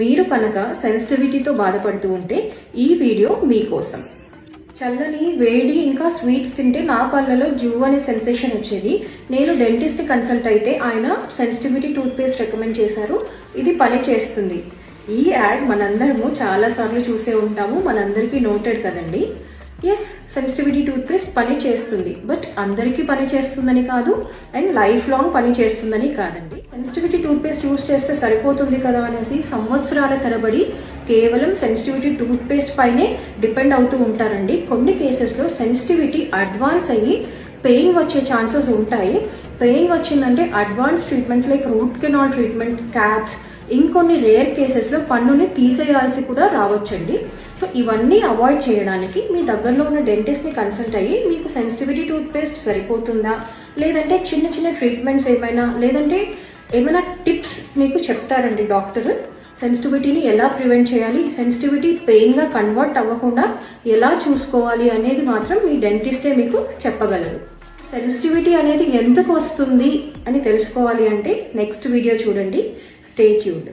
మీరు కనుక సెన్సిటివిటీతో బాధపడుతూ ఉంటే ఈ వీడియో మీకోసం. చల్లని వేడి ఇంకా స్వీట్స్ తింటే నా పళ్ళలో జూ అనే సెన్సేషన్ వచ్చేది. నేను డెంటిస్ట్ కన్సల్ట్ అయితే ఆయన సెన్సిటివిటీ టూత్ పేస్ట్ రికమెండ్ చేశారు. ఇది పని చేస్తుంది. ఈ యాడ్ మనందరము చాలా సార్లు చూసే ఉంటాము, మనందరికీ నోటెడ్ కదండి. ఎస్, సెన్సిటివిటీ టూత్ పేస్ట్ పని చేస్తుంది, బట్ అందరికీ పని చేస్తుందని కాదు అండ్ లైఫ్ లాంగ్ పని చేస్తుందని కాదండి. సెన్సిటివిటీ టూత్ పేస్ట్ యూజ్ చేస్తే సరిపోతుంది కదా అనేసి సంవత్సరాల తరబడి కేవలం సెన్సిటివిటీ టూత్ పేస్ట్ పైనే డిపెండ్ అవుతూ ఉంటారండి. కొన్ని కేసెస్లో సెన్సిటివిటీ అడ్వాన్స్ అయ్యి పెయిన్ వచ్చే ఛాన్సెస్ ఉంటాయి. పెయిన్ వచ్చిందంటే advance treatments like root canal treatment, caps, ఇంకొన్ని రేర్ కేసెస్లో పన్నుని తీసేయాల్సి కూడా రావచ్చండి. సో ఇవన్నీ అవాయిడ్ చేయడానికి మీ దగ్గరలో ఉన్న డెంటిస్ట్ని కన్సల్ట్ అయ్యి మీకు సెన్సిటివిటీ టూత్ పేస్ట్ సరిపోతుందా, లేదంటే చిన్న చిన్న ట్రీట్మెంట్స్ లేదంటే ఏమైనా టిప్స్ మీకు చెప్తారండి డాక్టర్. సెన్సిటివిటీని ఎలా ప్రివెంట్ చేయాలి, సెన్సిటివిటీ పెయిన్గా కన్వర్ట్ అవ్వకుండా ఎలా చూసుకోవాలి అనేది మాత్రం మీ డెంటిస్టే మీకు చెప్పగలరు. సెన్సిటివిటీ అనేది ఎందుకు వస్తుంది అని తెలుసుకోవాలి అంటే నెక్స్ట్ వీడియో చూడండి. Stay tuned.